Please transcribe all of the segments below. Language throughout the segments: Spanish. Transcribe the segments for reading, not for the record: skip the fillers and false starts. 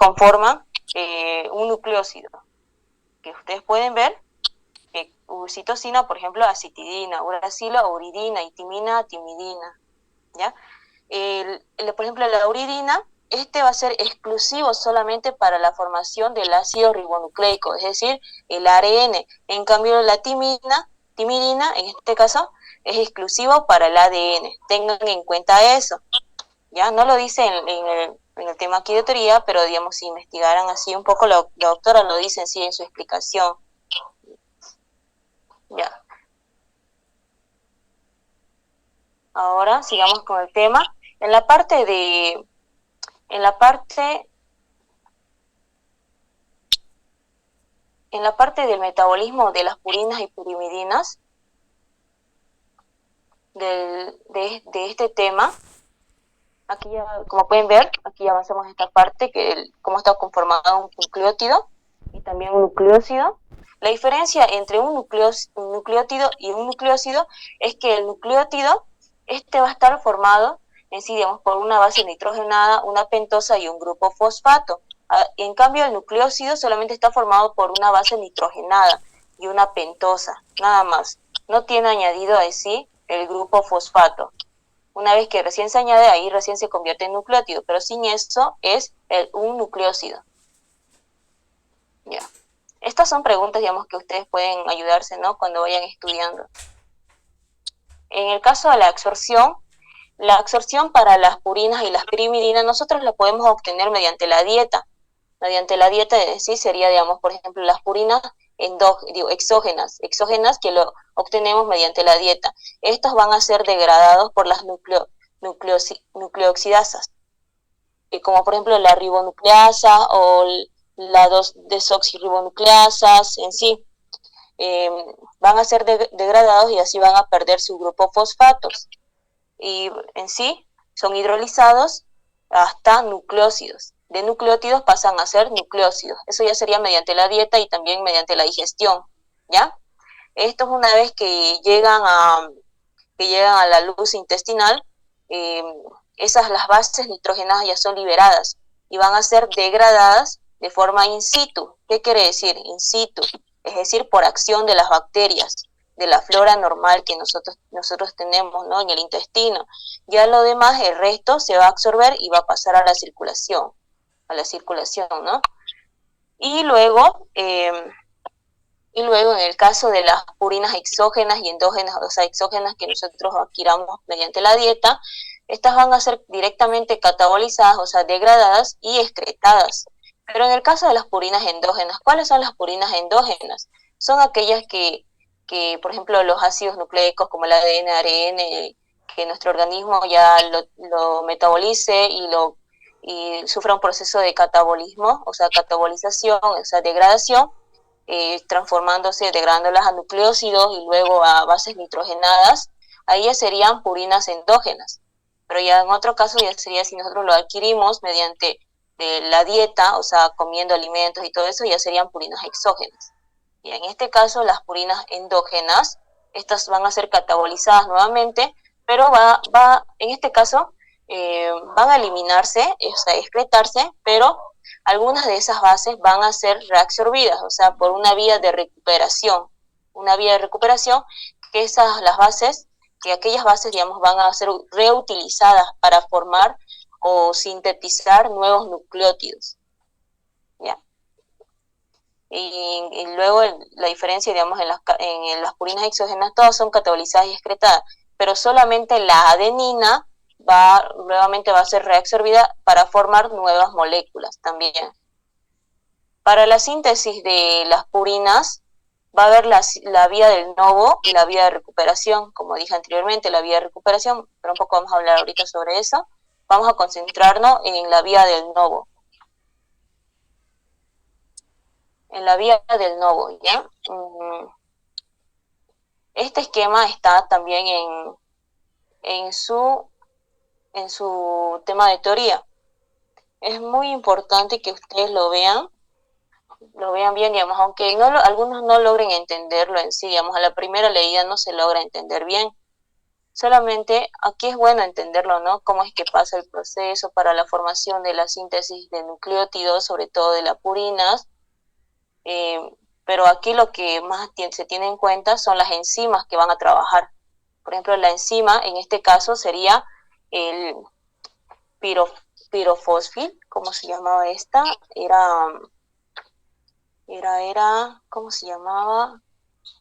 conforman un nucleócido, que ustedes pueden ver que citosina, por ejemplo, acitidina, uracilo, uridina, y timina, timidina, ¿ya? Por ejemplo, la uridina, va a ser exclusivo solamente para la formación del ácido ribonucleico, es decir, el ARN. En cambio, la timidina, en este caso, es exclusivo para el ADN. Tengan en cuenta eso, ¿ya? No lo dice en el tema aquí de teoría, pero digamos, si investigaran así un poco, la doctora lo dice en sí en su explicación. Ya. Ahora sigamos con el tema. En la parte del metabolismo de las purinas y pirimidinas, de este tema, aquí ya, como pueden ver, aquí ya avanzamos en esta parte, cómo está conformado un nucleótido y también un nucleócido. La diferencia entre un nucleótido y un nucleócido es que el nucleótido, va a estar formado en sí, digamos, por una base nitrogenada, una pentosa y un grupo fosfato. En cambio, el nucleócido solamente está formado por una base nitrogenada y una pentosa, nada más. No tiene añadido a sí el grupo fosfato. Una vez que recién se añade, ahí recién se convierte en nucleótido, pero sin eso es un nucleócido. Ya. Estas son preguntas, digamos, que ustedes pueden ayudarse, ¿no?, cuando vayan estudiando. En el caso de la absorción para las purinas y las pirimidinas, nosotros la podemos obtener mediante la dieta. Mediante la dieta, es decir, sería, digamos, por ejemplo, las purinas exógenas que lo obtenemos mediante la dieta. Estos van a ser degradados por las nucleoxidasas, como por ejemplo la ribonucleasa o la 2-desoxirribonucleasas en sí. Van a ser degradados y así van a perder su grupo fosfatos. Y en sí son hidrolizados hasta nucleócidos. De nucleótidos pasan a ser nucleócidos. Eso ya sería mediante la dieta y también mediante la digestión, ¿ya? Esto es una vez que llegan a la luz intestinal, las bases nitrogenadas ya son liberadas y van a ser degradadas de forma in situ. ¿Qué quiere decir in situ? Es decir, por acción de las bacterias, de la flora normal que nosotros tenemos, ¿no?, en el intestino. Ya lo demás, el resto, se va a absorber y va a pasar a la circulación, ¿no? Y luego en el caso de las purinas exógenas y endógenas, o sea, exógenas que nosotros adquiramos mediante la dieta, estas van a ser directamente catabolizadas, o sea, degradadas y excretadas. Pero en el caso de las purinas endógenas, ¿cuáles son las purinas endógenas? Son aquellas que por ejemplo, los ácidos nucleicos como el ADN, ARN, que nuestro organismo ya lo metabolice y sufra un proceso de catabolismo, o sea, catabolización, o sea, degradación, degradándolas a nucleócidos y luego a bases nitrogenadas. Ahí ya serían purinas endógenas. Pero ya en otro caso ya sería si nosotros lo adquirimos mediante la dieta, o sea, comiendo alimentos y todo eso, ya serían purinas exógenas. Y en este caso, las purinas endógenas, estas van a ser catabolizadas nuevamente, pero en este caso van a eliminarse, o sea, excretarse, pero algunas de esas bases van a ser reabsorbidas, o sea, por una vía de recuperación. Una vía de recuperación que aquellas bases, digamos, van a ser reutilizadas para formar o sintetizar nuevos nucleótidos. ¿Ya? Y luego la diferencia, digamos, en las purinas exógenas, todas son catabolizadas y excretadas, pero solamente la adenina nuevamente va a ser reabsorbida para formar nuevas moléculas también. Para la síntesis de las purinas va a haber la vía del novo y la vía de recuperación, como dije anteriormente, la vía de recuperación, pero un poco vamos a hablar ahorita sobre eso. Vamos a concentrarnos en la vía del novo. En la vía del novo, ¿ya? Este esquema está también en su tema de teoría. Es muy importante que ustedes lo vean bien, digamos, aunque algunos no logren entenderlo en sí, digamos, a la primera leída no se logra entender bien. Solamente aquí es bueno entenderlo, ¿no? Cómo es que pasa el proceso para la formación de la síntesis de nucleótidos, sobre todo de las purinas, eh, pero aquí lo que más se tiene en cuenta son las enzimas que van a trabajar. Por ejemplo, la enzima en este caso sería el piro, pirofosfil, ¿cómo se llamaba esta? ¿Cómo se llamaba?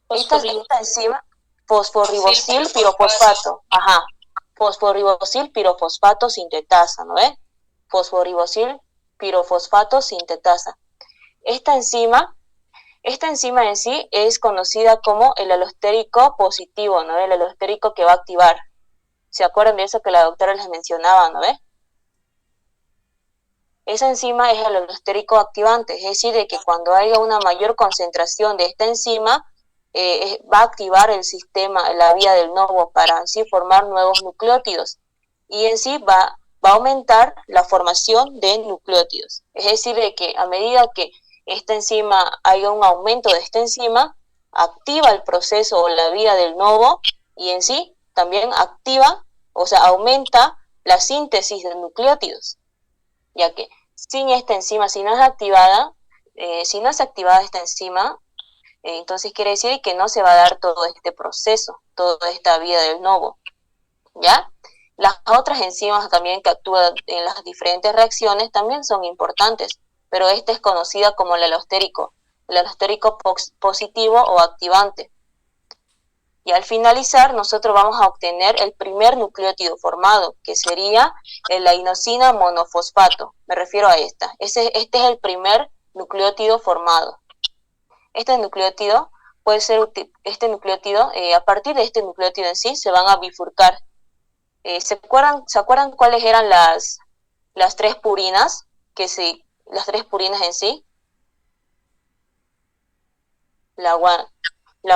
Esta enzima, fosforibosil pirofosfato, ajá, fosforibosil pirofosfato sintetasa, ¿no ves? Fosforibosil pirofosfato sintetasa. Esta enzima, esta enzima en sí es conocida como el alostérico positivo, ¿no? El alostérico que va a activar. ¿Se acuerdan de eso que la doctora les mencionaba, no ves? Esa enzima es el alostérico activante, es decir, de que cuando haya una mayor concentración de esta enzima, va a activar el sistema, la vía del novo para así formar nuevos nucleótidos y en sí va a aumentar la formación de nucleótidos. Es decir, de que a medida que esta enzima haya un aumento de esta enzima, activa el proceso o la vía del novo y en sí también activa, o sea, aumenta la síntesis de nucleótidos, ya que sin esta enzima, si no es activada, esta enzima, entonces quiere decir que no se va a dar todo este proceso, toda esta vía del novo, ¿ya? Las otras enzimas también que actúan en las diferentes reacciones también son importantes, pero esta es conocida como el alostérico positivo o activante. Y al finalizar, nosotros vamos a obtener el primer nucleótido formado, que sería la inosina monofosfato. Me refiero a esta. Este es el primer nucleótido formado. Este nucleótido puede ser, a partir de este nucleótido en sí, se van a bifurcar. ¿Se acuerdan cuáles eran las tres purinas? Las tres purinas en sí. La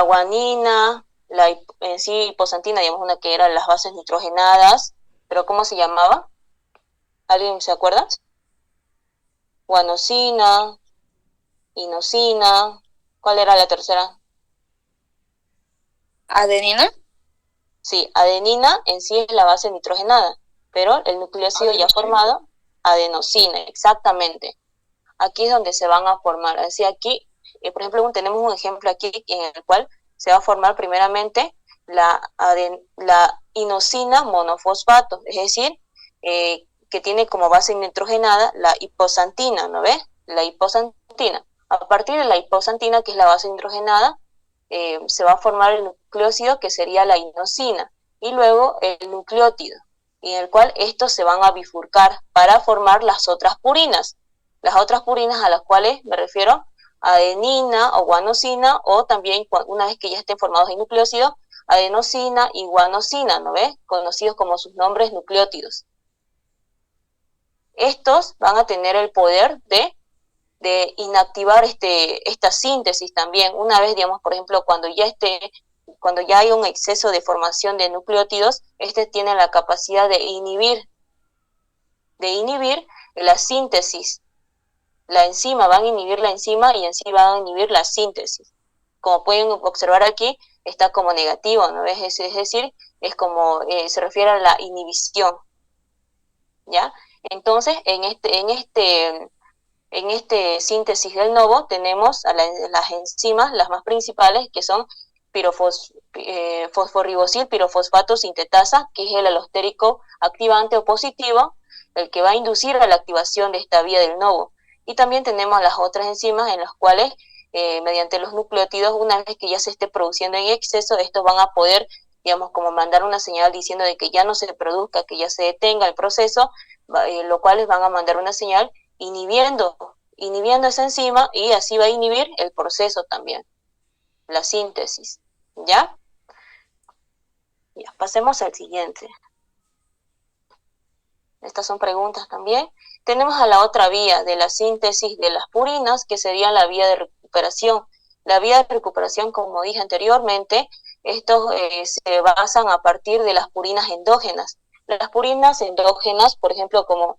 guanina, en sí hiposantina, digamos, una que eran las bases nitrogenadas, pero ¿cómo se llamaba? ¿Alguien se acuerda? Guanosina, inosina, ¿cuál era la tercera? ¿Adenina? Sí, adenina en sí es la base nitrogenada, pero el nucleócido ya formado, adenosina, exactamente. Aquí es donde se van a formar. Así aquí, por ejemplo, tenemos un ejemplo aquí en el cual se va a formar primeramente la inosina monofosfato, es decir, que tiene como base nitrogenada la hiposantina, ¿no ves? La hiposantina. A partir de la hiposantina, que es la base nitrogenada, se va a formar el nucleócido, que sería la inosina, y luego el nucleótido, y en el cual estos se van a bifurcar para formar las otras purinas. Las otras purinas a las cuales me refiero, adenina o guanosina, o también una vez que ya estén formados en nucleócido, adenosina y guanosina, ¿no ves? Conocidos como sus nombres nucleótidos. Estos van a tener el poder de inactivar esta síntesis también. Una vez, digamos, por ejemplo, cuando ya hay un exceso de formación de nucleótidos, tienen la capacidad de inhibir la síntesis. Van a inhibir la enzima y en sí van a inhibir la síntesis. Como pueden observar aquí, está como negativo, ¿no ves? Es decir, es como, se refiere a la inhibición, ¿ya? Entonces, en este síntesis del novo tenemos a las enzimas, las más principales, que son fosforibosil pirofosfato sintetasa, que es el alostérico activante o positivo, el que va a inducir a la activación de esta vía del novo. Y también tenemos las otras enzimas en las cuales, mediante los nucleótidos, una vez que ya se esté produciendo en exceso, estos van a poder, digamos, como mandar una señal diciendo de que ya no se produzca, que ya se detenga el proceso, lo cual van a mandar una señal inhibiendo esa enzima, y así va a inhibir el proceso también, la síntesis, ¿ya? Ya, pasemos al siguiente. Estas son preguntas también. Tenemos a la otra vía de la síntesis de las purinas, que sería la vía de recuperación. La vía de recuperación, como dije anteriormente, estos se basan a partir de las purinas endógenas. Las purinas endógenas, por ejemplo, como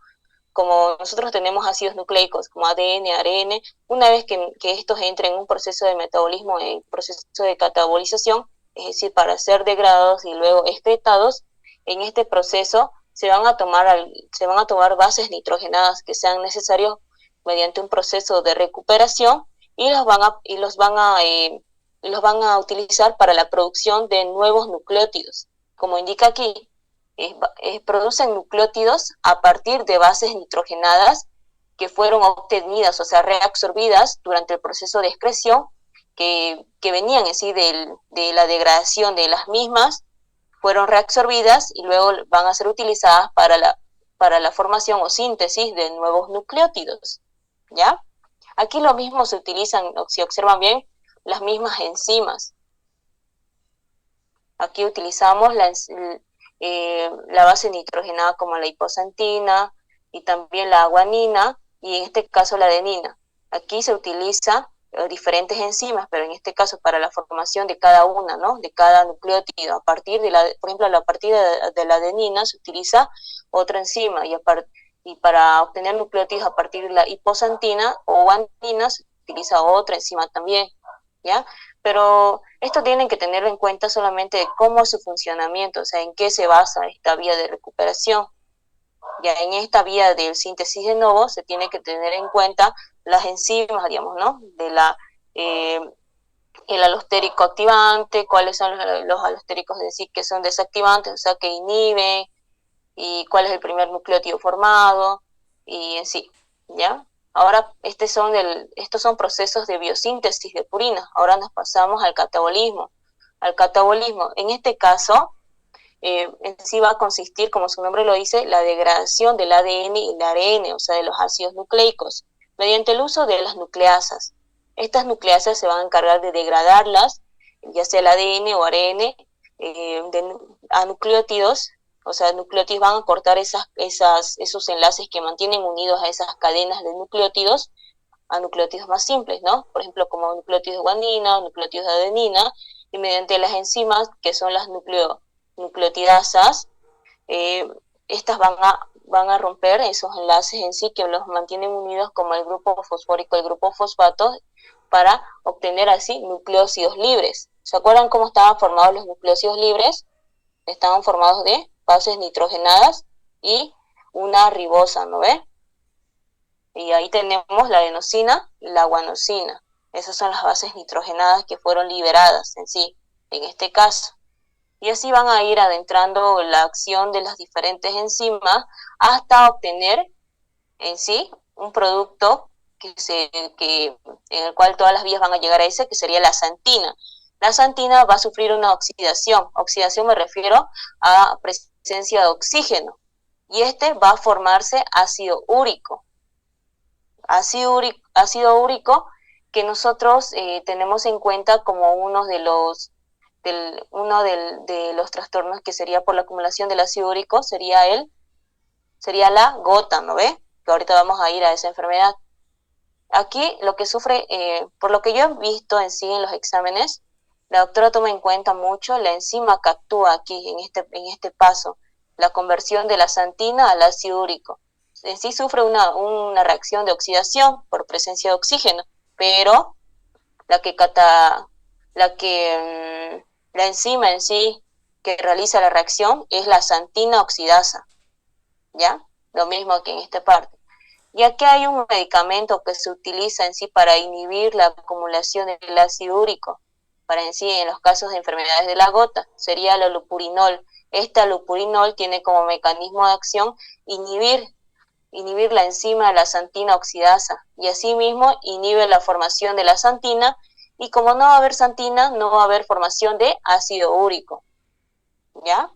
nosotros tenemos ácidos nucleicos como ADN, ARN, una vez que estos entren en un proceso de metabolismo, en proceso de catabolización, es decir, para ser degradados y luego excretados, en este proceso se van a tomar bases nitrogenadas que sean necesarios mediante un proceso de recuperación y los van a utilizar para la producción de nuevos nucleótidos. Como indica aquí, producen nucleótidos a partir de bases nitrogenadas que fueron obtenidas, o sea, reabsorbidas durante el proceso de excreción, que venían en sí de la degradación de las mismas, fueron reabsorbidas y luego van a ser utilizadas para la formación o síntesis de nuevos nucleótidos, ¿ya? Aquí lo mismo se utilizan, si observan bien, las mismas enzimas. Aquí utilizamos la base nitrogenada como la hiposantina y también la guanina y en este caso la adenina. Aquí se utiliza diferentes enzimas, pero en este caso para la formación de cada una, ¿no? De cada nucleótido. A partir por ejemplo, a partir de la adenina se utiliza otra enzima y para obtener nucleótidos a partir de la hiposantina o guanina se utiliza otra enzima también, ¿ya? Pero esto tienen que tenerlo en cuenta solamente de cómo es su funcionamiento, o sea, en qué se basa esta vía de recuperación. Ya en esta vía del síntesis de nuevo se tiene que tener en cuenta las enzimas, digamos, ¿no? El alostérico activante, cuáles son los alostéricos de sí que son desactivantes, o sea, que inhiben, y cuál es el primer nucleótido formado, y en sí, ¿ya? Ahora, estos son procesos de biosíntesis de purina. Ahora nos pasamos al catabolismo. En este caso, en sí va a consistir, como su nombre lo dice, la degradación del ADN y el ARN, o sea, de los ácidos nucleicos, mediante el uso de las nucleasas. Estas nucleasas se van a encargar de degradarlas, ya sea el ADN o ARN, a nucleótidos, o sea, nucleótidos van a cortar esos enlaces que mantienen unidos a esas cadenas de nucleótidos a nucleótidos más simples, ¿no? Por ejemplo, como nucleótidos de guanina, nucleótidos de adenina, y mediante las enzimas, que son las nucleotidasas, estas van a romper esos enlaces en sí que los mantienen unidos como el grupo fosfórico, el grupo fosfato, para obtener así nucleósidos libres. ¿Se acuerdan cómo estaban formados los nucleósidos libres? Estaban formados de bases nitrogenadas y una ribosa, ¿no ve? Y ahí tenemos la adenosina y la guanosina. Esas son las bases nitrogenadas que fueron liberadas en sí, en este caso. Y así van a ir adentrando la acción de las diferentes enzimas hasta obtener en sí un producto en el cual todas las vías van a llegar a ese, que sería la xantina. La xantina va a sufrir una oxidación. Oxidación me refiero a presencia de oxígeno. Y va a formarse ácido úrico. Ácido úrico que nosotros tenemos en cuenta como uno de los trastornos que sería por la acumulación del ácido úrico, sería la gota, ¿no ve? Que ahorita vamos a ir a esa enfermedad. Aquí lo que sufre, por lo que yo he visto en sí en los exámenes, la doctora toma en cuenta mucho la enzima que actúa aquí en este paso, la conversión de la xantina al ácido úrico. En sí sufre una reacción de oxidación por presencia de oxígeno, pero la enzima en sí que realiza la reacción es la xantina oxidasa, ¿ya? Lo mismo que en esta parte. Y aquí hay un medicamento que se utiliza en sí para inhibir la acumulación del ácido úrico, para en sí en los casos de enfermedades de la gota, sería el allopurinol. Este allopurinol tiene como mecanismo de acción inhibir la enzima de la xantina oxidasa y asimismo inhibe la formación de la xantina y como no va a haber xantina, no va a haber formación de ácido úrico, ¿ya?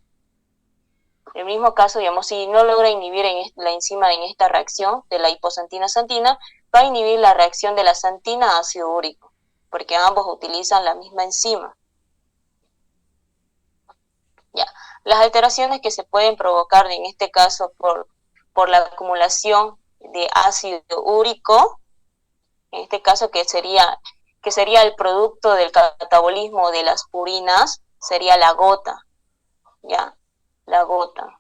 En el mismo caso, digamos, si no logra inhibir la enzima en esta reacción de la hiposantina-xantina, va a inhibir la reacción de la xantina a ácido úrico, porque ambos utilizan la misma enzima. Ya. Las alteraciones que se pueden provocar en este caso por la acumulación de ácido úrico, en este caso que sería el producto del catabolismo de las purinas, sería la gota, ¿ya? La gota.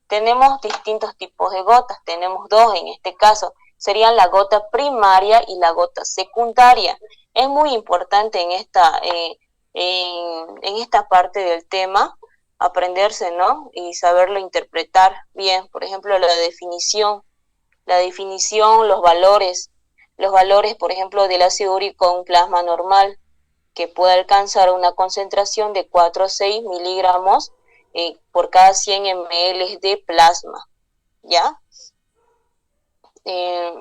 Tenemos distintos tipos de gotas, tenemos dos en este caso, serían la gota primaria y la gota secundaria. Es muy importante en esta parte del tema, aprenderse, ¿no? Y saberlo interpretar bien. Por ejemplo, la definición, los valores, por ejemplo, del ácido úrico en plasma normal, que puede alcanzar una concentración de 4 a 6 miligramos por cada 100 ml de plasma, ¿ya? Eh,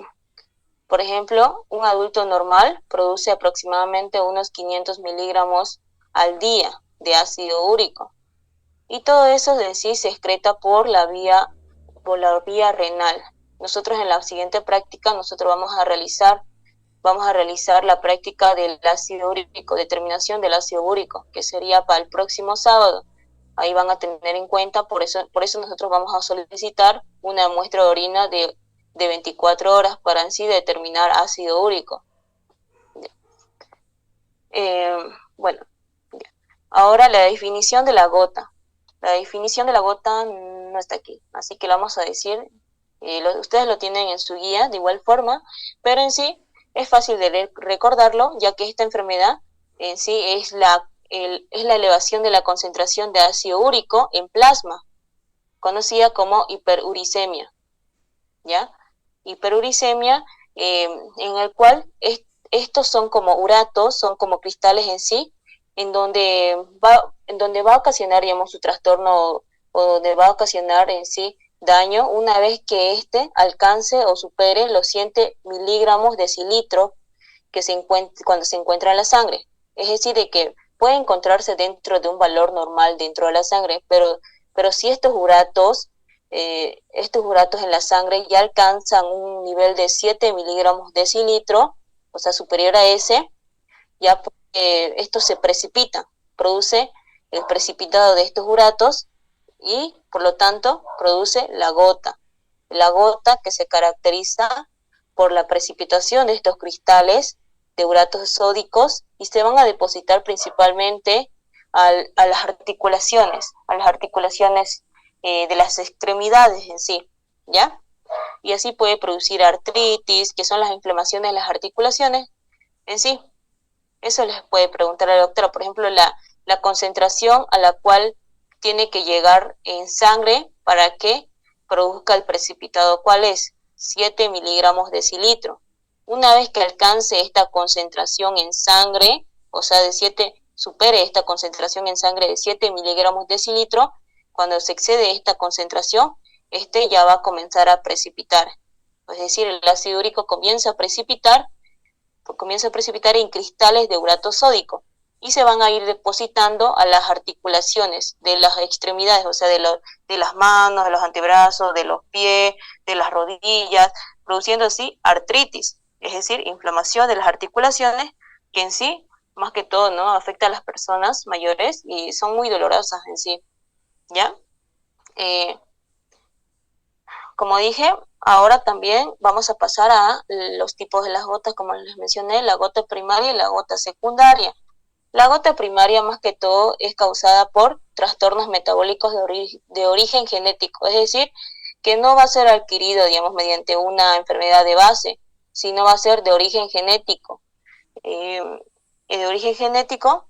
por ejemplo, un adulto normal produce aproximadamente unos 500 miligramos al día de ácido úrico. Y todo eso en sí se excreta por la vía renal. Nosotros en la siguiente práctica, nosotros vamos a realizar la práctica del ácido úrico, determinación del ácido úrico, que sería para el próximo sábado. Ahí van a tener en cuenta, por eso nosotros vamos a solicitar una muestra de orina de 24 horas para en sí determinar ácido úrico. Bueno, ahora la definición de la gota. La definición de la gota no está aquí, así que lo vamos a decir. Ustedes lo tienen en su guía de igual forma, pero en sí es fácil de recordarlo, ya que esta enfermedad en sí es la elevación de la concentración de ácido úrico en plasma, conocida como hiperuricemia, ¿ya? Hiperuricemia, en el cual estos son como uratos, son como cristales en sí, en donde va a ocasionar, digamos, su trastorno o donde va a ocasionar en sí daño una vez que éste alcance o supere los 100 miligramos de decilitro que cuando se encuentra en la sangre. Es decir, de que puede encontrarse dentro de un valor normal dentro de la sangre, pero si estos uratos en la sangre ya alcanzan un nivel de 7 miligramos de decilitro, o sea, superior a ese, ya esto se precipita, produce el precipitado de estos uratos y, por lo tanto, produce la gota que se caracteriza por la precipitación de estos cristales de uratos sódicos y se van a depositar principalmente a las articulaciones de las extremidades en sí, ¿ya? Y así puede producir artritis, que son las inflamaciones de las articulaciones en sí. Eso les puede preguntar a la doctora, por ejemplo, la concentración a la cual tiene que llegar en sangre para que produzca el precipitado. ¿Cuál es? 7 miligramos de decilitro. Una vez que alcance esta concentración en sangre, o sea, supere esta concentración en sangre de 7 miligramos de decilitro, cuando se excede esta concentración, este ya va a comenzar a precipitar. Es decir, el ácido úrico comienza a precipitar en cristales de urato sódico y se van a ir depositando a las articulaciones de las extremidades, o sea, de las manos, de los antebrazos, de los pies, de las rodillas, produciendo así artritis, es decir, inflamación de las articulaciones que en sí, más que todo, ¿no?, afecta a las personas mayores y son muy dolorosas en sí, ¿ya? Como dije, ahora también vamos a pasar a los tipos de las gotas, como les mencioné, la gota primaria y la gota secundaria. La gota primaria, más que todo, es causada por trastornos metabólicos de origen genético, es decir, que no va a ser adquirido, digamos, mediante una enfermedad de base, sino va a ser de origen genético. De origen genético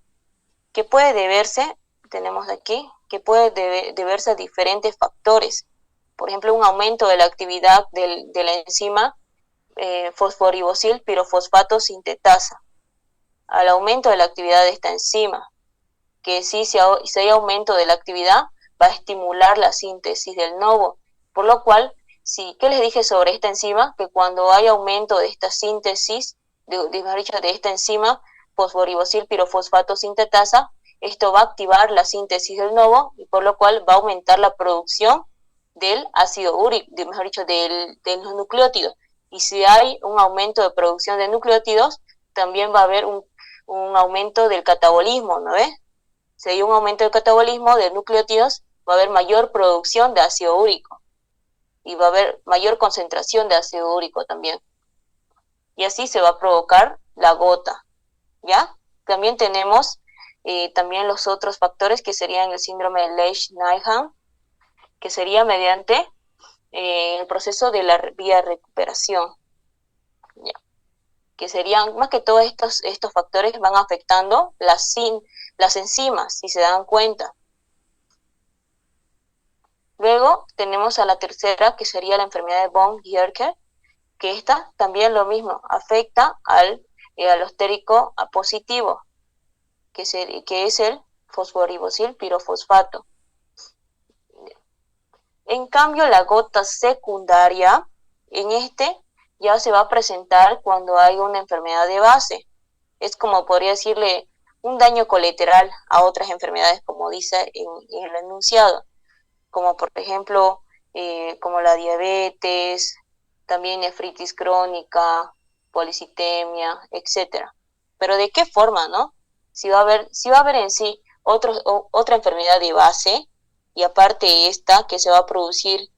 que puede deberse, tenemos aquí, que puede deberse a diferentes factores. Por ejemplo, un aumento de la actividad de la enzima fosforibosil pirofosfato sintetasa, al aumento de la actividad de esta enzima, que si hay aumento de la actividad, va a estimular la síntesis del novo, por lo cual, ¿qué les dije sobre esta enzima? Que cuando hay aumento de esta síntesis, de esta enzima fosforibosil pirofosfato sintetasa, esto va a activar la síntesis del novo y por lo cual va a aumentar la producción del ácido úrico, de los nucleótidos. Y si hay un aumento de producción de nucleótidos, también va a haber un aumento del catabolismo, ¿no ves? Si hay un aumento del catabolismo de nucleótidos, va a haber mayor producción de ácido úrico y va a haber mayor concentración de ácido úrico también. Y así se va a provocar la gota, ¿ya? También tenemos también los otros factores que serían el síndrome de Lesch-Nyhan, que sería mediante el proceso de la vía recuperación. ¿Ya? que serían, más que todo estos factores van afectando las enzimas, si se dan cuenta. Luego tenemos a la tercera, que sería la enfermedad de von Gierke, que esta también lo mismo, afecta al alostérico positivo, que es el fosforibosil pirofosfato. En cambio, la gota secundaria, en ya se va a presentar cuando hay una enfermedad de base. Es como podría decirle un daño colateral a otras enfermedades, como dice en el enunciado, como por ejemplo, como la diabetes, también nefritis crónica, policitemia, etcétera. Pero ¿de qué forma, no? Si va a haber en sí otra enfermedad de base, y aparte esta que se va a producir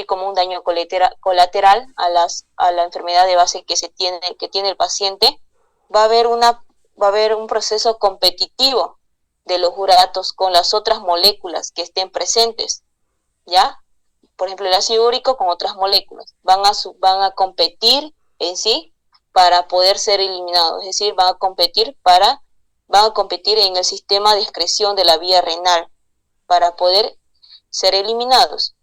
como un daño colateral a la enfermedad de base que tiene el paciente, va a haber un proceso competitivo de los uratos con las otras moléculas que estén presentes, ¿ya? Por ejemplo, el ácido úrico con otras moléculas van a competir en sí para poder ser eliminados, es decir, van a competir en el sistema de excreción de la vía renal para poder ser eliminados.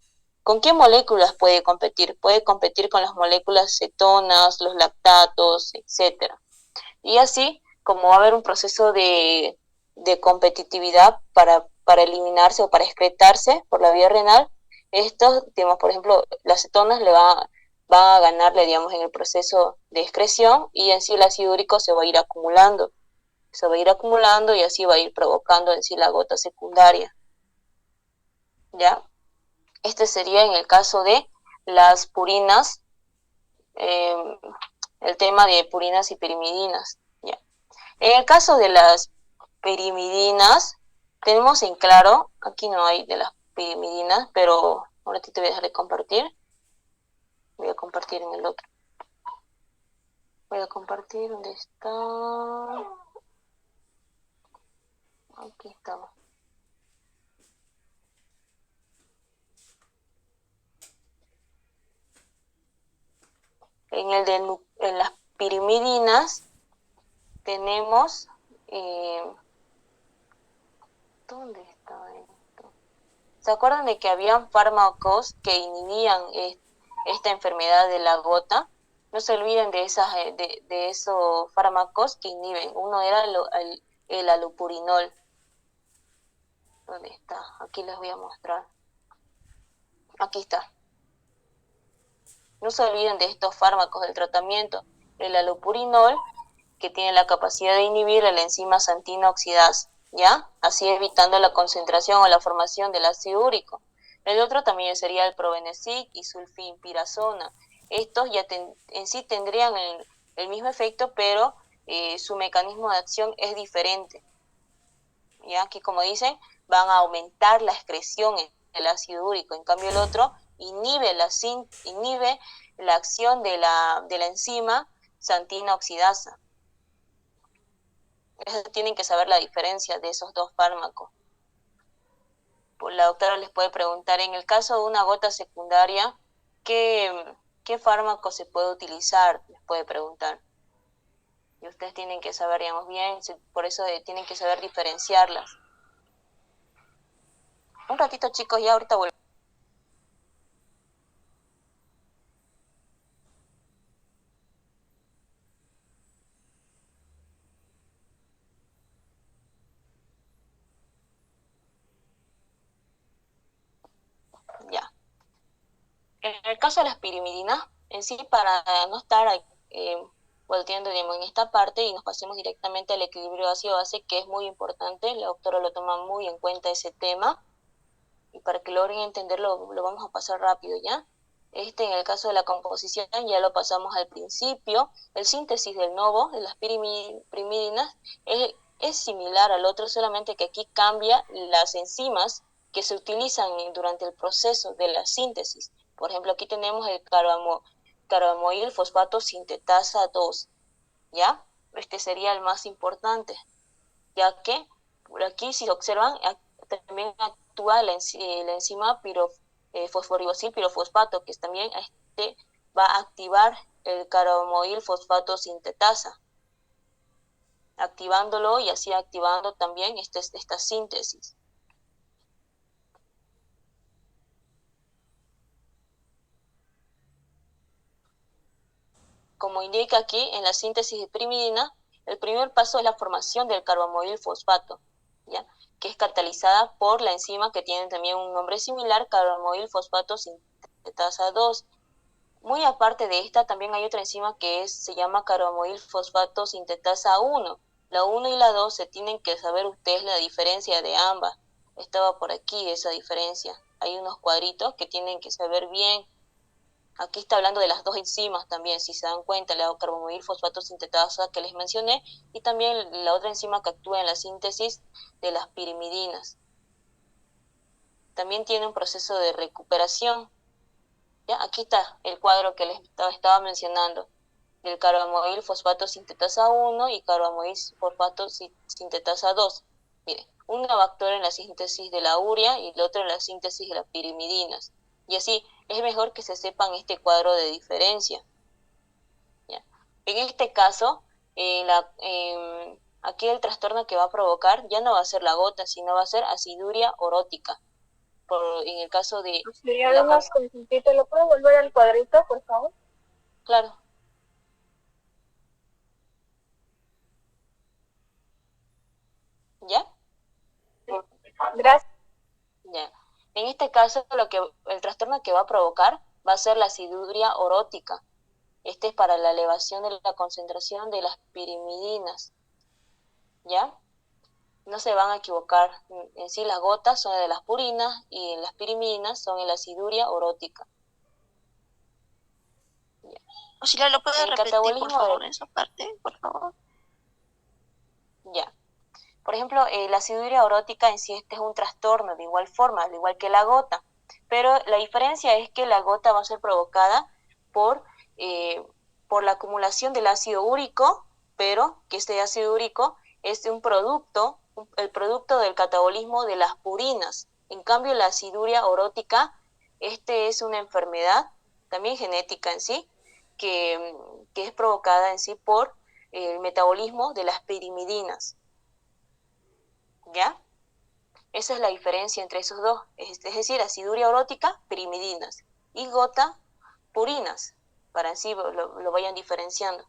¿Con qué moléculas puede competir? Puede competir con las moléculas cetonas, los lactatos, etcétera. Y así, como va a haber un proceso de competitividad para eliminarse o para excretarse por la vía renal, digamos, por ejemplo, las cetonas van a ganarle, digamos, en el proceso de excreción, y en sí el ácido úrico se va a ir acumulando. Y así va a ir provocando en sí la gota secundaria. ¿Ya? Este sería en el caso de las purinas, el tema de purinas y pirimidinas. ¿Ya? En el caso de las pirimidinas, tenemos en claro, aquí no hay de las pirimidinas, pero ahora te voy a dejar de compartir. Voy a compartir en el otro. Voy a compartir, ¿dónde está? Aquí estamos. En las pirimidinas tenemos, ¿dónde está esto? ¿Se acuerdan de que habían fármacos que inhibían esta enfermedad de la gota? No se olviden de esos fármacos que inhiben. Uno era el allopurinol. ¿Dónde está? Aquí les voy a mostrar. Aquí está. No se olviden de estos fármacos del tratamiento. El allopurinol, que tiene la capacidad de inhibir la enzima xantina oxidasa, ¿ya? Así evitando la concentración o la formación del ácido úrico. El otro también sería el probenecid y sulfimpirazona. Estos ya en sí tendrían el mismo efecto, pero su mecanismo de acción es diferente. ¿Ya? Aquí, como dicen, van a aumentar la excreción del ácido úrico. En cambio, el otro inhibe la acción de la enzima xantina oxidasa. Tienen que saber la diferencia de esos dos fármacos. La doctora les puede preguntar, en el caso de una gota secundaria, ¿qué fármaco se puede utilizar? Les puede preguntar. Y ustedes tienen que saber, digamos, bien, por eso tienen que saber diferenciarlas. Un ratito, chicos, ya ahorita vuelvo. Ya. En el caso de las pirimidinas, en sí, para no estar volteando, digamos, en esta parte y nos pasemos directamente al equilibrio ácido-base, que es muy importante, la doctora lo toma muy en cuenta ese tema, y para que logren entenderlo lo vamos a pasar rápido, ¿ya? En el caso de la composición ya lo pasamos al principio. El síntesis del novo, de las pirimidinas, es similar al otro, solamente que aquí cambia las enzimas que se utilizan durante el proceso de la síntesis. Por ejemplo, aquí tenemos el carbamoil fosfato sintetasa 2, ¿ya? Este sería el más importante, ya que por aquí, si observan, también actúa la enzima fosforibosil pirofosfato, que también va a activar el carbamoil fosfato sintetasa, activándolo y así activando también esta síntesis. Como indica aquí, en la síntesis de pirimidina, el primer paso es la formación del carbamoil fosfato, ¿ya? Que es catalizada por la enzima que tiene también un nombre similar, carbamoil fosfato sintetasa 2. Muy aparte de esta, también hay otra enzima que se llama carbamoil fosfato sintetasa 1. La 1 y la 2 se tienen que saber ustedes la diferencia de ambas. Estaba por aquí esa diferencia. Hay unos cuadritos que tienen que saber bien. Aquí está hablando de las dos enzimas también, si se dan cuenta, la carbamoil fosfato sintetasa que les mencioné, y también la otra enzima que actúa en la síntesis de las pirimidinas. También tiene un proceso de recuperación. ¿Ya? Aquí está el cuadro que les estaba mencionando, del carbamoil fosfato sintetasa 1 y carbamoil fosfato sintetasa 2. Miren, uno va a actuar en la síntesis de la urea y el otro en la síntesis de las pirimidinas. Y así es mejor que se sepan este cuadro de diferencia. ¿Ya? En este caso, aquí el trastorno que va a provocar ya no va a ser la gota, sino va a ser aciduria orótica. En el caso de... Sería lo más consultito. ¿Lo puedo volver al cuadrito, por favor? Claro. ¿Ya? Gracias. Ya. En este caso, el trastorno que va a provocar va a ser la aciduria orótica. Este es para la elevación de la concentración de las pirimidinas. ¿Ya? No se van a equivocar. En sí, las gotas son de las purinas y las pirimidinas son en la aciduria orótica. Ya. Auxiliar, ¿lo puede repetir, por favor, esa parte, por favor? Ya. Por ejemplo, la aciduria orótica en sí este es un trastorno de igual forma, al igual que la gota, pero la diferencia es que la gota va a ser provocada por la acumulación del ácido úrico, pero que este ácido úrico es un producto, el producto del catabolismo de las purinas. En cambio, la aciduria orótica, es una enfermedad, también genética en sí, que es provocada en sí por el metabolismo de las pirimidinas. ¿Ya? Esa es la diferencia entre esos dos, es decir, aciduria orótica, pirimidinas, y gota, purinas, para así lo vayan diferenciando.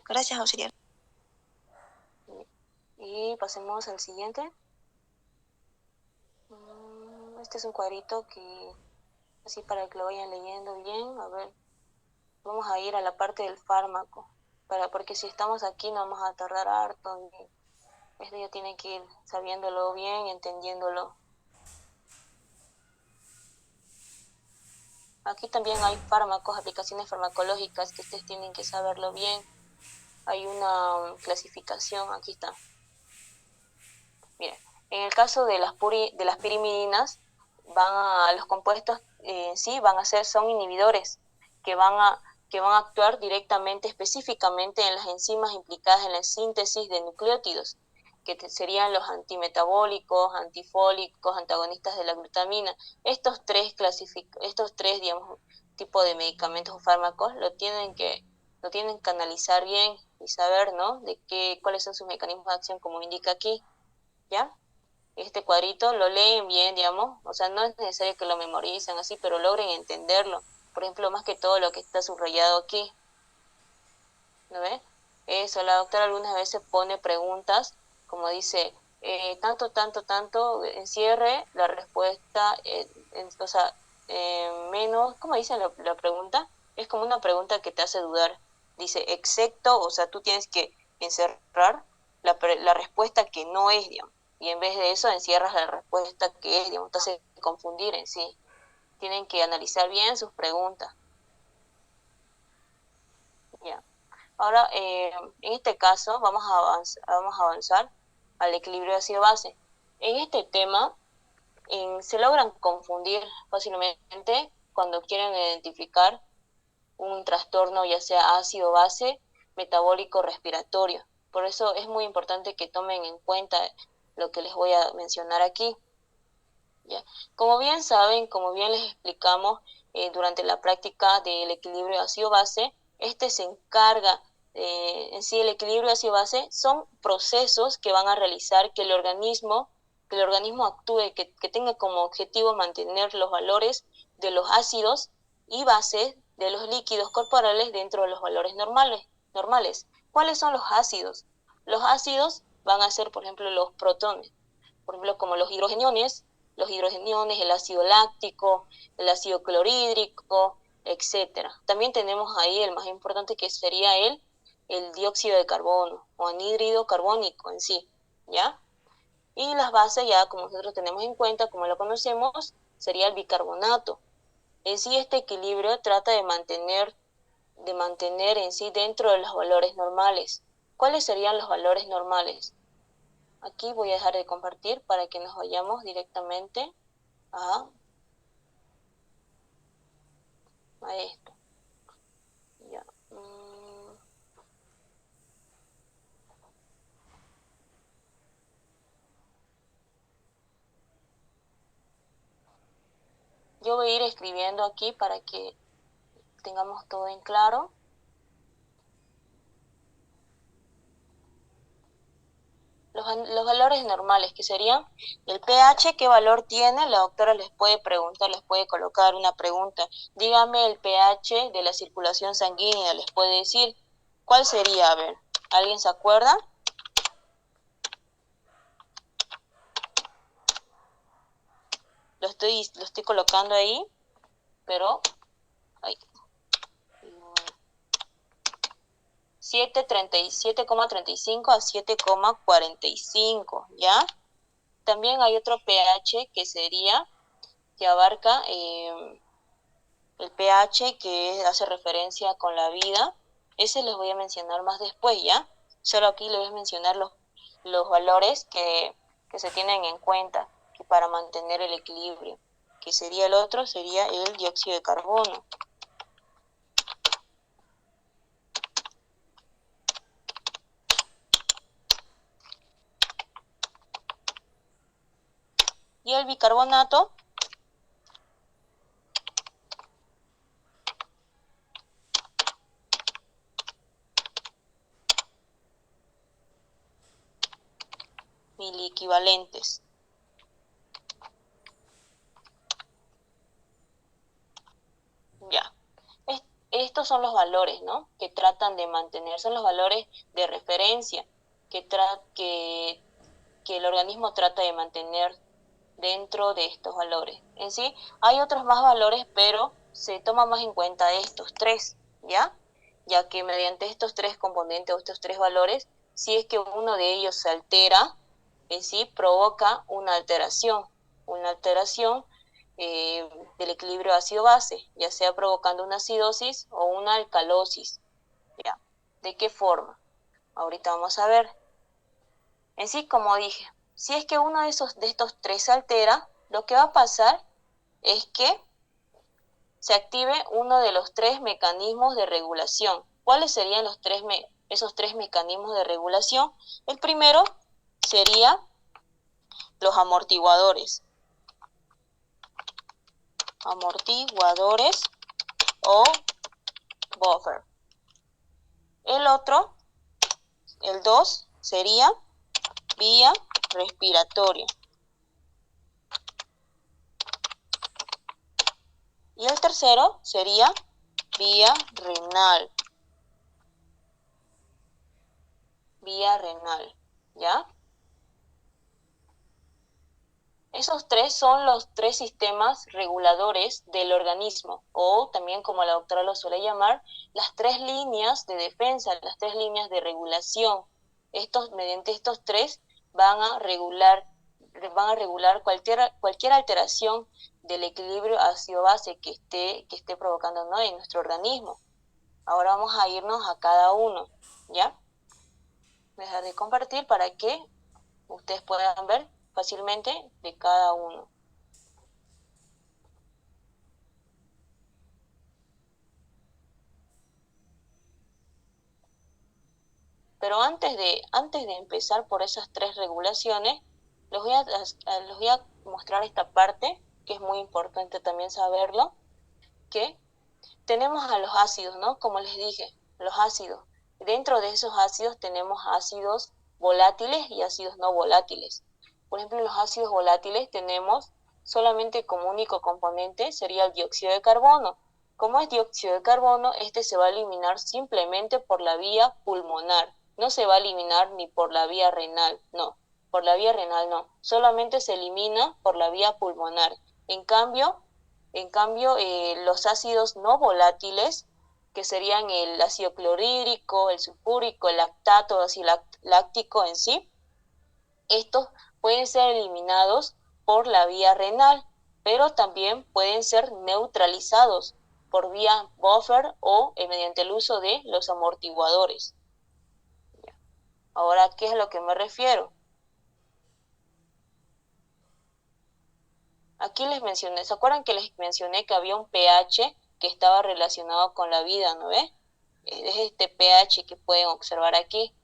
Gracias, auxiliar. Y pasemos al siguiente. Este es un cuadrito que, así para que lo vayan leyendo bien, a ver, vamos a ir a la parte del fármaco, porque si estamos aquí no vamos a tardar harto, y esto ya tienen que ir sabiéndolo bien, entendiéndolo. Aquí también hay fármacos, aplicaciones farmacológicas que ustedes tienen que saberlo bien. Hay una clasificación, aquí está. Miren, en el caso de las pirimidinas, los compuestos en sí son inhibidores que van a actuar directamente, específicamente en las enzimas implicadas en la síntesis de nucleótidos, que serían los antimetabólicos, antifólicos, antagonistas de la glutamina. Estos tres, digamos, tipos de medicamentos o fármacos lo tienen que analizar bien y saber, ¿no?, cuáles son sus mecanismos de acción, como indica aquí, ¿ya? Este cuadrito lo leen bien, digamos, o sea, no es necesario que lo memoricen así, pero logren entenderlo. Por ejemplo, más que todo lo que está subrayado aquí, ¿no ves? Eso, la doctora algunas veces pone preguntas, como dice, tanto, encierre la respuesta, o sea, menos, ¿cómo dice la pregunta? Es como una pregunta que te hace dudar. Dice, excepto, o sea, tú tienes que encerrar la respuesta que no es, digamos. Y en vez de eso encierras la respuesta que es, digamos, te hace confundir en sí. Tienen que analizar bien sus preguntas. Ya. Ahora, en este caso, vamos a avanzar al equilibrio ácido-base. En este tema, se logran confundir fácilmente cuando quieren identificar un trastorno, ya sea ácido-base, metabólico, respiratorio. Por eso es muy importante que tomen en cuenta lo que les voy a mencionar aquí. ¿Ya? Como bien saben, como bien les explicamos, durante la práctica del equilibrio ácido-base, este se encarga, en sí el equilibrio ácido-base son procesos que van a realizar que el organismo actúe, que tenga como objetivo mantener los valores de los ácidos y bases de los líquidos corporales dentro de los valores normales. ¿Cuáles son los ácidos? Los ácidos van a ser, por ejemplo, los protones, por ejemplo, como los hidrogeniones, el ácido láctico, el ácido clorhídrico, etcétera. También tenemos ahí el más importante, que sería el dióxido de carbono o anhídrido carbónico en sí, ¿ya? Y las bases, ya como nosotros tenemos en cuenta, como lo conocemos, sería el bicarbonato. En sí este equilibrio trata de mantener en sí dentro de los valores normales. ¿Cuáles serían los valores normales? Aquí voy a dejar de compartir para que nos vayamos directamente a esto. Ya. Yo voy a ir escribiendo aquí para que tengamos todo en claro. Los valores normales, que serían el pH, ¿qué valor tiene? La doctora les puede preguntar, les puede colocar una pregunta. Dígame el pH de la circulación sanguínea, les puede decir. ¿Cuál sería? A ver, ¿alguien se acuerda? Lo estoy colocando ahí, pero... Ahí. 7,35 a 7,45, ¿ya? También hay otro pH que sería, que abarca el pH que hace referencia con la vida. Ese les voy a mencionar más después, ¿ya? Solo aquí les voy a mencionar los valores que se tienen en cuenta para mantener el equilibrio, que sería el otro, sería el dióxido de carbono. Y el bicarbonato miliequivalentes. Ya. Estos son los valores, ¿no?, que tratan de mantener, son los valores de referencia que el organismo trata de mantener dentro de estos valores. En sí, hay otros más valores, pero se toma más en cuenta estos tres, ¿ya? Ya que mediante estos tres componentes o estos tres valores, si es que uno de ellos se altera, en sí provoca una alteración del equilibrio ácido-base, ya sea provocando una acidosis o una alcalosis, ¿ya? ¿De qué forma? Ahorita vamos a ver. En sí, como dije, si es que uno de estos tres se altera, lo que va a pasar es que se active uno de los tres mecanismos de regulación. ¿Cuáles serían esos tres mecanismos de regulación? El primero sería los amortiguadores o buffer. El otro, el 2, sería vía respiratoria. Y el tercero sería vía renal. ¿Ya? Esos tres son los tres sistemas reguladores del organismo, o también, como la doctora lo suele llamar, las tres líneas de defensa, las tres líneas de regulación. Mediante estos tres van a regular cualquier alteración del equilibrio ácido-base que esté provocando, ¿no?, en nuestro organismo. Ahora vamos a irnos a cada uno, ¿ya? Voy a dejar de compartir para que ustedes puedan ver fácilmente de cada uno. Pero antes de empezar por esas tres regulaciones, les voy a mostrar esta parte, que es muy importante también saberlo, que tenemos a los ácidos, ¿no? Como les dije, los ácidos. Dentro de esos ácidos tenemos ácidos volátiles y ácidos no volátiles. Por ejemplo, los ácidos volátiles tenemos solamente como único componente sería el dióxido de carbono. Como es dióxido de carbono, este se va a eliminar simplemente por la vía pulmonar. No se va a eliminar ni por la vía renal, no. Por la vía renal no. Solamente se elimina por la vía pulmonar. En cambio, los ácidos no volátiles, que serían el ácido clorhídrico, el sulfúrico, el lactato, el ácido láctico en sí, estos pueden ser eliminados por la vía renal, pero también pueden ser neutralizados por vía buffer o mediante el uso de los amortiguadores. Ahora, ¿qué es a lo que me refiero? Aquí les mencioné, ¿se acuerdan que les mencioné que había un pH que estaba relacionado con la vida, ¿no ve? Es este pH que pueden observar aquí,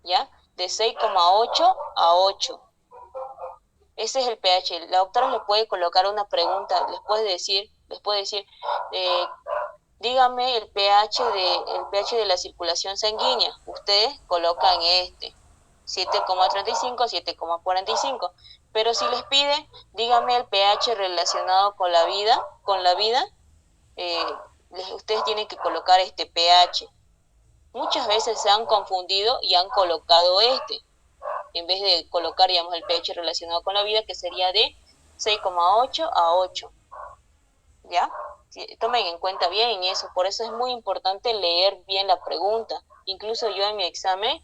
¿ya? De 6,8 a 8. Ese es el pH. La doctora le puede colocar una pregunta, les puede decir, dígame el pH de la circulación sanguínea. Ustedes colocan 7,35, 7,45. Pero si les pide, dígame el pH relacionado con la vida, ustedes tienen que colocar este pH. Muchas veces se han confundido y han colocado en vez de colocar, digamos, el pH relacionado con la vida, que sería de 6,8 a 8. ¿Ya? Tomen en cuenta bien eso, por eso es muy importante leer bien la pregunta. Incluso yo en mi examen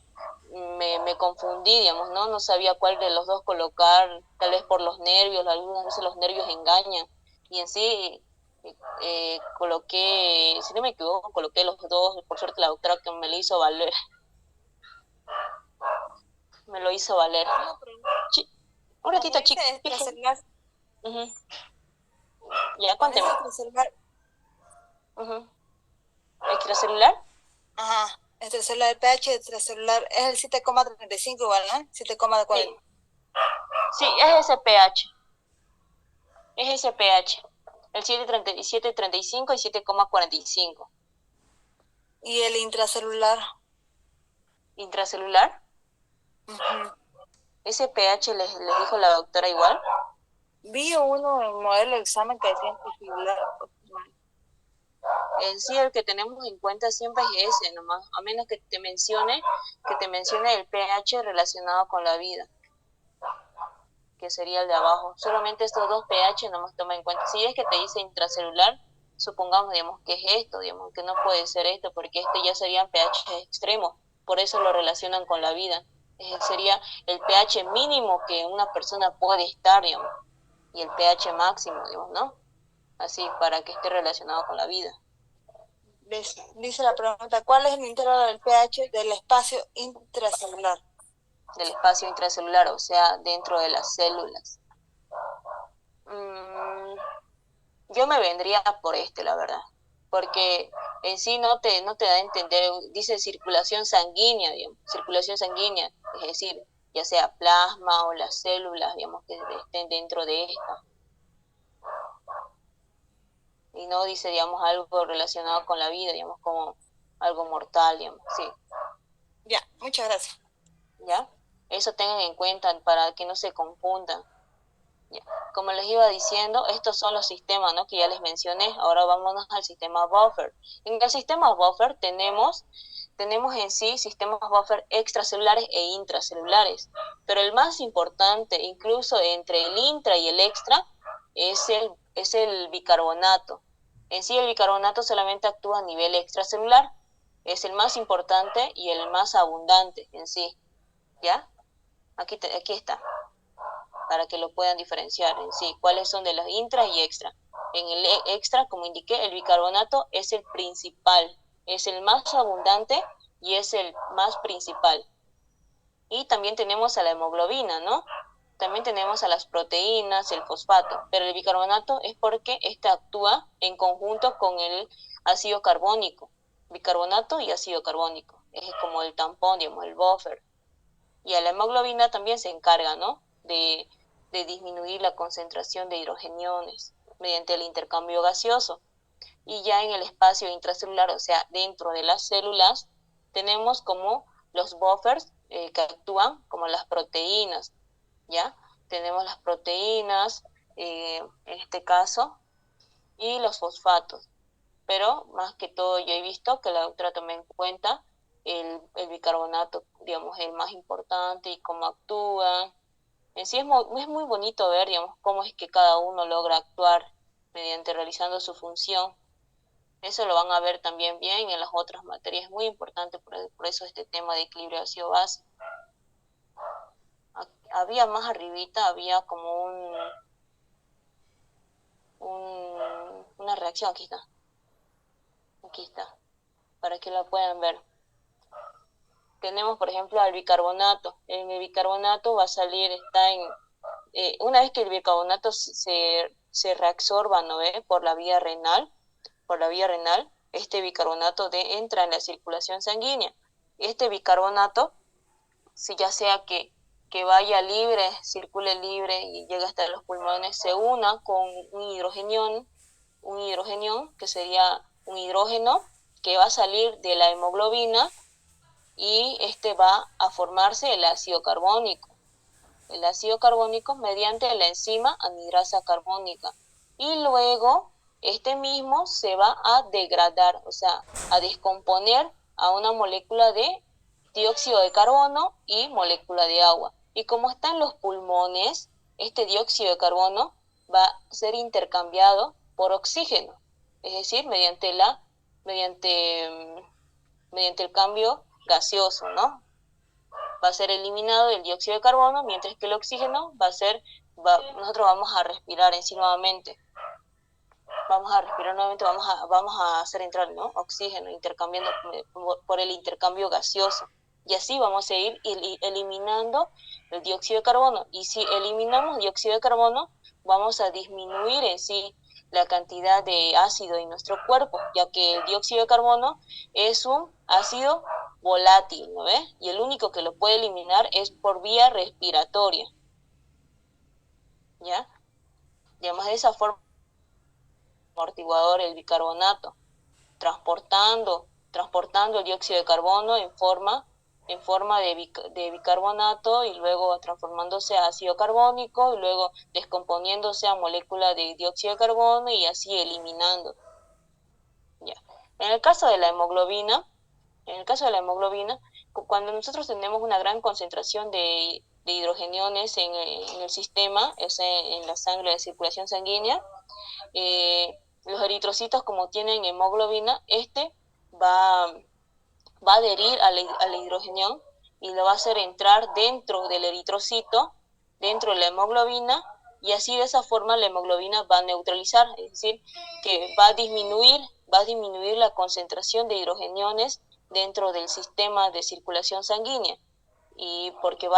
me confundí, digamos, ¿no? No sabía cuál de los dos colocar, tal vez por los nervios, algunas veces los nervios engañan. Y en sí coloqué, si no me equivoco, coloqué los dos, por suerte la doctora que me lo hizo valer. Me lo hizo valer. Sí. Un ratito, chicos. Uh-huh. Ya, cuénteme. Uh-huh. ¿Extracelular? Ajá. Extracelular, el pH extracelular es el 7,35 igual, ¿no? 7,40. Sí, es ese pH. Es ese pH. El 7,35 y 7,45. ¿Y el intracelular? ¿Intracelular? Uh-huh. ¿Ese pH les dijo la doctora igual? Vi uno en modelo de examen que decía intracelular. En sí, el que tenemos en cuenta siempre es ese nomás, a menos que te mencione el pH relacionado con la vida, que sería el de abajo. Solamente estos dos pH nomás toma en cuenta. Si es que te dice intracelular, supongamos, digamos, que es esto, digamos, que no puede ser esto, porque ya serían pH extremos, por eso lo relacionan con la vida. Sería el pH mínimo que una persona puede estar, digamos, y el pH máximo, digamos, ¿no? Así, para que esté relacionado con la vida. Dice la pregunta, ¿cuál es el intervalo del pH del espacio intracelular? Del espacio intracelular, o sea, dentro de las células. Yo me vendría por la verdad, porque en sí no te da a entender, dice circulación sanguínea, digamos, es decir, ya sea plasma o las células, digamos, que estén dentro de esta. Y no dice, digamos, algo relacionado con la vida, digamos, como algo mortal, digamos, sí. Ya, muchas gracias. ¿Ya? Eso tengan en cuenta para que no se confundan. ¿Ya? Como les iba diciendo, estos son los sistemas, ¿no?, que ya les mencioné. Ahora vámonos al sistema buffer. En el sistema buffer tenemos en sí sistemas buffer extracelulares e intracelulares, pero el más importante, incluso entre el intra y el extra, es el bicarbonato. En sí el bicarbonato solamente actúa a nivel extracelular, es el más importante y el más abundante en sí, ¿ya? Aquí está, para que lo puedan diferenciar en sí, cuáles son de los intra y extra. En el extra, como indiqué, el bicarbonato es el principal, es el más abundante y es el más principal. Y también tenemos a la hemoglobina, ¿no? También tenemos a las proteínas, el fosfato, pero el bicarbonato es porque este actúa en conjunto con el ácido carbónico, bicarbonato y ácido carbónico, es como el tampón, digamos, el buffer. Y a la hemoglobina también se encarga, ¿no?, de disminuir la concentración de hidrogeniones mediante el intercambio gaseoso. y ya en el espacio intracelular, o sea, dentro de las células, tenemos como los buffers que actúan como las proteínas, ¿ya? Tenemos las proteínas, en este caso, y los fosfatos. Pero más que todo yo he visto que la doctora toma en cuenta el bicarbonato, digamos, el más importante y cómo actúa. En sí es muy bonito ver, digamos, cómo es que cada uno logra actuar mediante realizando su función. Eso lo van a ver también bien en las otras materias, es muy importante, por eso este tema de equilibrio ácido-base. Había más arribita, había como una reacción, aquí está, para que la puedan ver. Tenemos, por ejemplo, al bicarbonato. En el bicarbonato va a salir, una vez que el bicarbonato se reabsorba, ¿no ve? Por la vía renal, este bicarbonato entra en la circulación sanguínea. Este bicarbonato, si ya sea que vaya libre, circule libre y llegue hasta los pulmones, se una con un hidrogenión, que sería un hidrógeno que va a salir de la hemoglobina, y va a formarse el ácido carbónico. El ácido carbónico mediante la enzima anhidrasa carbónica. Y luego este mismo se va a degradar, o sea, a descomponer a una molécula de dióxido de carbono y molécula de agua. Y como está en los pulmones, este dióxido de carbono va a ser intercambiado por oxígeno, es decir, mediante el cambio gaseoso, ¿no? Va a ser eliminado el dióxido de carbono, mientras que el oxígeno nosotros vamos a respirar en sí nuevamente. Vamos a hacer entrar, ¿no? Oxígeno, intercambiando por el intercambio gaseoso. Y así vamos a ir eliminando el dióxido de carbono. Y si eliminamos dióxido de carbono, vamos a disminuir en sí la cantidad de ácido en nuestro cuerpo, ya que el dióxido de carbono es un ácido volátil, ¿no ves? Y el único que lo puede eliminar es por vía respiratoria, ¿ya? Digamos, de esa forma, amortiguador el bicarbonato, transportando el dióxido de carbono en forma de bicarbonato, y luego transformándose a ácido carbónico, y luego descomponiéndose a molécula de dióxido de carbono, y así eliminando. Ya. En el caso de la hemoglobina, cuando nosotros tenemos una gran concentración de hidrogeniones en el sistema, o sea, en la sangre, de circulación sanguínea, los eritrocitos, como tienen hemoglobina, va a adherir al hidrogenión y lo va a hacer entrar dentro del eritrocito, dentro de la hemoglobina, y así de esa forma la hemoglobina va a neutralizar, es decir, que va a disminuir la concentración de hidrogeniones dentro del sistema de circulación sanguínea, y porque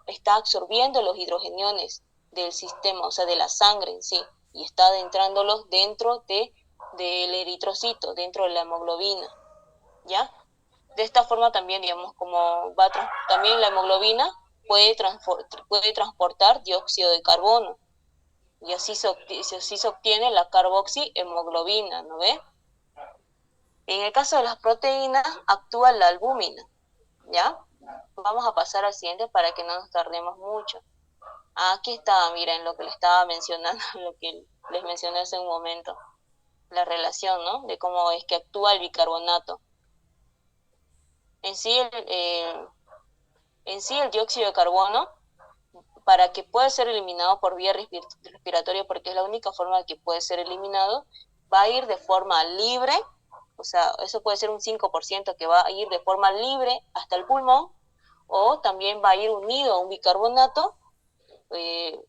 está absorbiendo los hidrogeniones del sistema, o sea, de la sangre en sí, y está adentrándolos dentro del eritrocito, dentro de la hemoglobina, ¿ya? De esta forma también, digamos, también la hemoglobina puede transportar dióxido de carbono, y así se obtiene la carboxihemoglobina, ¿no ve? En el caso de las proteínas, actúa la albúmina, ¿ya? Vamos a pasar al siguiente para que no nos tardemos mucho. Aquí está, miren lo que les estaba mencionando, lo que les mencioné hace un momento, la relación, ¿no? De cómo es que actúa el bicarbonato. En sí el dióxido de carbono, para que pueda ser eliminado por vía respiratoria, porque es la única forma que puede ser eliminado, va a ir de forma libre, o sea, eso puede ser un 5% que va a ir de forma libre hasta el pulmón, o también va a ir unido a un bicarbonato, en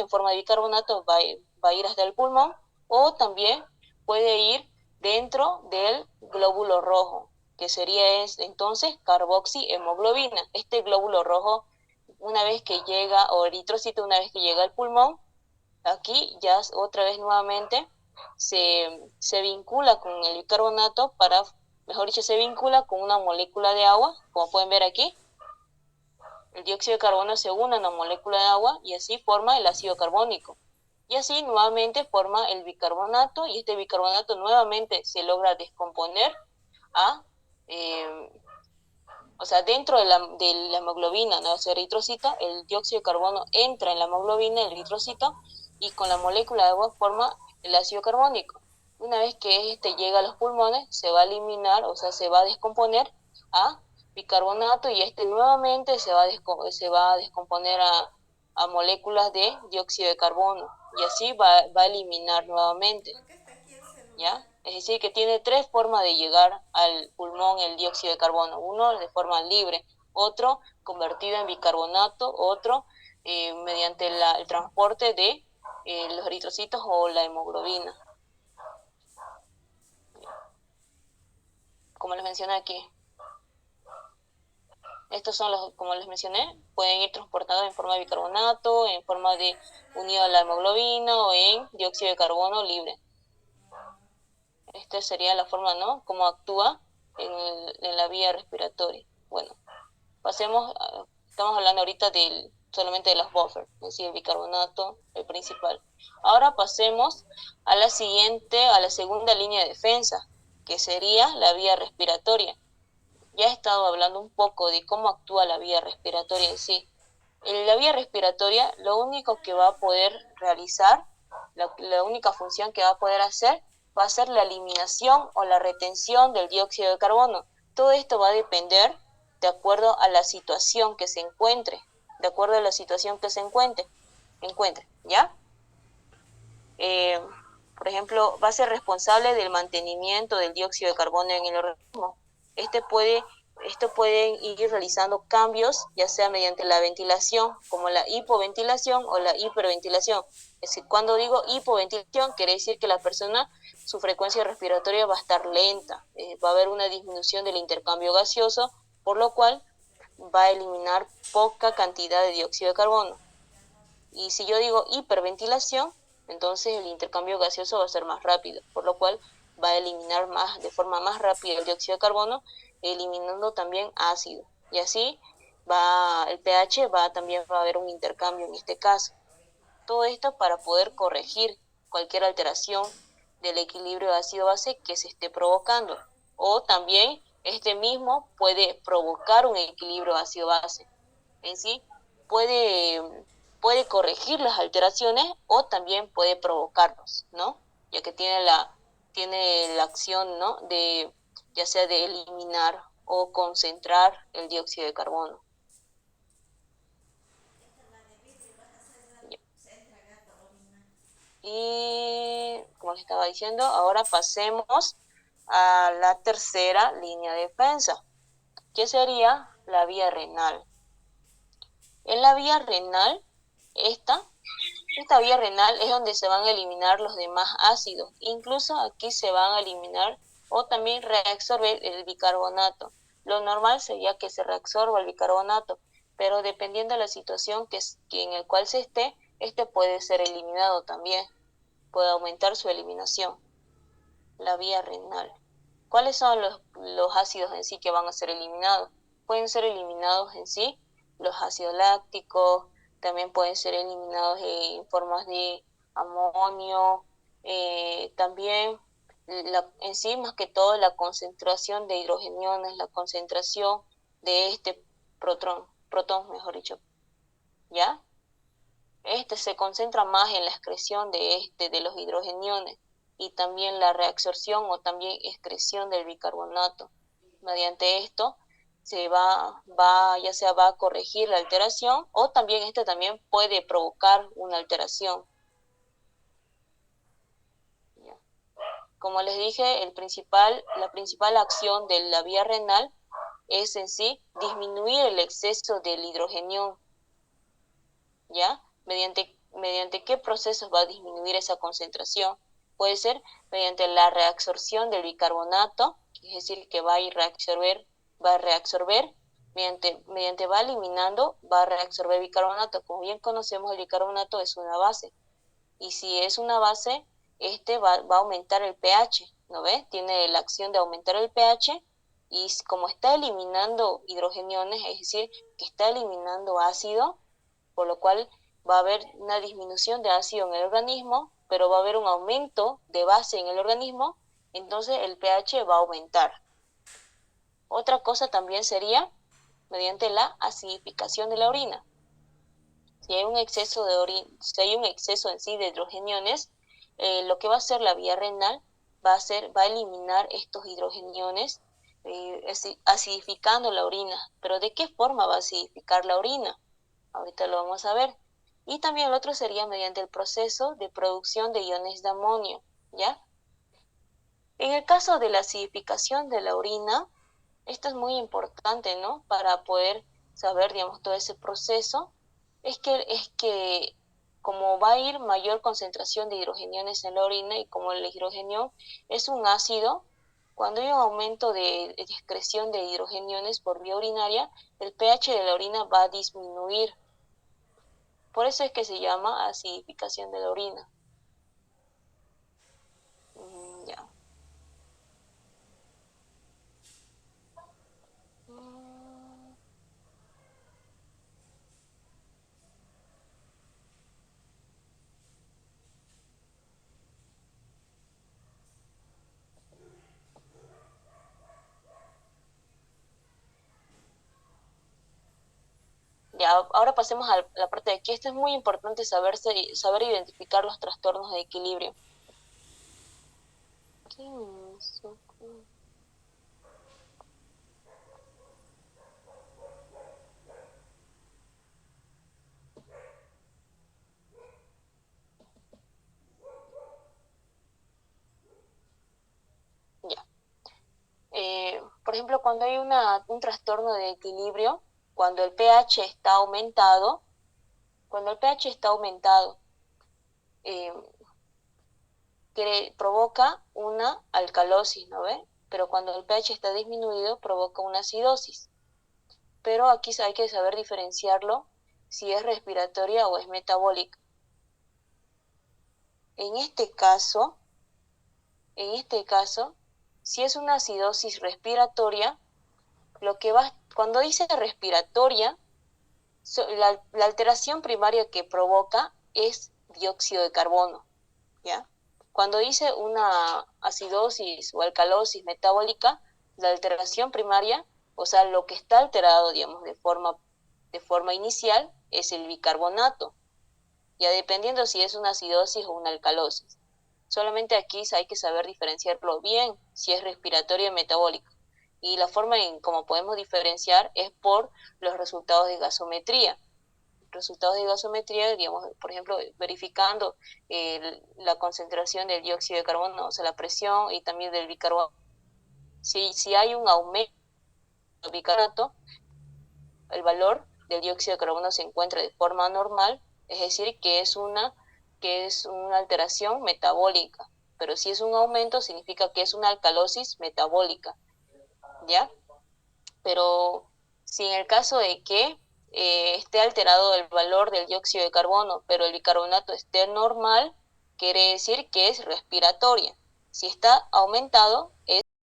forma de bicarbonato, va a ir hasta el pulmón, o también puede ir dentro del glóbulo rojo, que sería entonces carboxihemoglobina. Este glóbulo rojo, una vez que llega, o eritrocito, una vez que llega al pulmón, aquí ya otra vez nuevamente se vincula con el bicarbonato se vincula con una molécula de agua, como pueden ver aquí. El dióxido de carbono se une a una molécula de agua y así forma el ácido carbónico. y así nuevamente forma el bicarbonato, y este bicarbonato nuevamente se logra descomponer a, o sea, dentro de la hemoglobina, ¿no? O sea, eritrocito, el dióxido de carbono entra en la hemoglobina, el eritrocito, y con la molécula de agua forma el ácido carbónico. Una vez que este llega a los pulmones, se va a eliminar, o sea, se va a descomponer a bicarbonato, y este nuevamente se va a descomponer a moléculas de dióxido de carbono, y así va a eliminar nuevamente, ¿ya? Es decir, que tiene tres formas de llegar al pulmón el dióxido de carbono. Uno de forma libre, otro convertido en bicarbonato, otro mediante el transporte de los eritrocitos o la hemoglobina. Como les mencioné aquí. Estos son los, como les mencioné, pueden ir transportados en forma de bicarbonato, en forma de unido a la hemoglobina o en dióxido de carbono libre. Esta sería la forma, ¿no?, cómo actúa en la vía respiratoria. Bueno, pasemos, estamos hablando ahorita solamente de los buffers, es decir, el bicarbonato, el principal. Ahora pasemos a la segunda línea de defensa, que sería la vía respiratoria. Ya he estado hablando un poco de cómo actúa la vía respiratoria en sí. En la vía respiratoria, lo único que va a poder realizar, la única función que va a poder hacer, va a ser la eliminación o la retención del dióxido de carbono. Todo esto va a depender de acuerdo a la situación que se encuentre, ¿ya? Por ejemplo, va a ser responsable del mantenimiento del dióxido de carbono en el organismo. Esto puede ir realizando cambios, ya sea mediante la ventilación, como la hipoventilación o la hiperventilación. Es decir, cuando digo hipoventilación, quiere decir que la persona, su frecuencia respiratoria va a estar lenta, va a haber una disminución del intercambio gaseoso, por lo cual va a eliminar poca cantidad de dióxido de carbono. Y si yo digo hiperventilación, entonces el intercambio gaseoso va a ser más rápido, por lo cual va a eliminar de forma más rápida el dióxido de carbono, eliminando también ácido. Y así el pH también va a haber un intercambio en este caso. Todo esto para poder corregir cualquier alteración del equilibrio ácido-base que se esté provocando. O también este mismo puede provocar un equilibrio ácido-base. En sí puede corregir las alteraciones o también puede provocarlos, ¿no? Ya que tiene la acción, ¿no?, de ya sea de eliminar o concentrar el dióxido de carbono. Y como les estaba diciendo, ahora pasemos a la tercera línea de defensa, que sería la vía renal. En la vía renal, esta vía renal es donde se van a eliminar los demás ácidos. Incluso aquí se van a eliminar o también reabsorber el bicarbonato. Lo normal sería que se reabsorba el bicarbonato, pero dependiendo de la situación en el cual se esté, este puede ser eliminado también. Puede aumentar su eliminación. La vía renal. ¿Cuáles son los ácidos en sí que van a ser eliminados? Pueden ser eliminados en sí los ácidos lácticos, también pueden ser eliminados en formas de amonio, también en sí más que todo la concentración de hidrogeniones, la concentración de este protón, mejor dicho, ¿ya? Este se concentra más en la excreción de los hidrogeniones y también la reabsorción o también excreción del bicarbonato. Mediante esto ya sea va a corregir la alteración o también también puede provocar una alteración. Como les dije, la principal acción de la vía renal es en sí disminuir el exceso del hidrogenión, ¿ya? ¿Mediante qué procesos va a disminuir esa concentración? Puede ser mediante la reabsorción del bicarbonato, es decir, que va a reabsorber, mediante va eliminando, va a reabsorber bicarbonato. Como bien conocemos, el bicarbonato es una base, y si es una base, va a aumentar el pH, ¿no ves? Tiene la acción de aumentar el pH, y como está eliminando hidrogeniones, es decir, que está eliminando ácido, por lo cual va a haber una disminución de ácido en el organismo, pero va a haber un aumento de base en el organismo, entonces el pH va a aumentar. Otra cosa también sería mediante la acidificación de la orina. Si hay un exceso en sí de hidrogeniones, lo que va a hacer la vía renal va a eliminar estos hidrogeniones acidificando la orina. ¿Pero de qué forma va a acidificar la orina? Ahorita lo vamos a ver. Y también el otro sería mediante el proceso de producción de iones de amonio, ¿ya? En el caso de la acidificación de la orina, esto es muy importante, ¿no? Para poder saber, digamos, todo ese proceso, es que como va a ir mayor concentración de hidrogeniones en la orina y como el hidrogenio es un ácido, cuando hay un aumento de excreción de hidrogeniones por vía urinaria, el pH de la orina va a disminuir. Por eso es que se llama acidificación de la orina. Ya. Ya, ahora pasemos a la parte de aquí. Esto es muy importante saber identificar los trastornos de equilibrio. ¿Qué es eso? Ya. Por ejemplo, cuando hay un trastorno de equilibrio, cuando el pH está aumentado, eh, provoca una alcalosis, ¿no ve? Pero cuando el pH está disminuido, provoca una acidosis. Pero aquí hay que saber diferenciarlo si es respiratoria o es metabólica. En este caso, si es una acidosis respiratoria, cuando dice respiratoria, la alteración primaria que provoca es dióxido de carbono, ¿ya? Cuando dice una acidosis o alcalosis metabólica, la alteración primaria, o sea, lo que está alterado, digamos, de forma inicial, es el bicarbonato, ya dependiendo si es una acidosis o una alcalosis. Solamente aquí hay que saber diferenciarlo bien, si es respiratoria o metabólica. Y la forma en cómo podemos diferenciar es por los resultados de gasometría. Resultados de gasometría, digamos, por ejemplo, verificando la concentración del dióxido de carbono, o sea, la presión y también del bicarbonato. Si hay un aumento del bicarbonato, el valor del dióxido de carbono se encuentra de forma normal, es decir, que es una alteración metabólica. Pero si es un aumento, significa que es una alcalosis metabólica, ¿ya? Pero si en el caso de que esté alterado el valor del dióxido de carbono, pero el bicarbonato esté normal, quiere decir que es respiratoria. Si está aumentado, es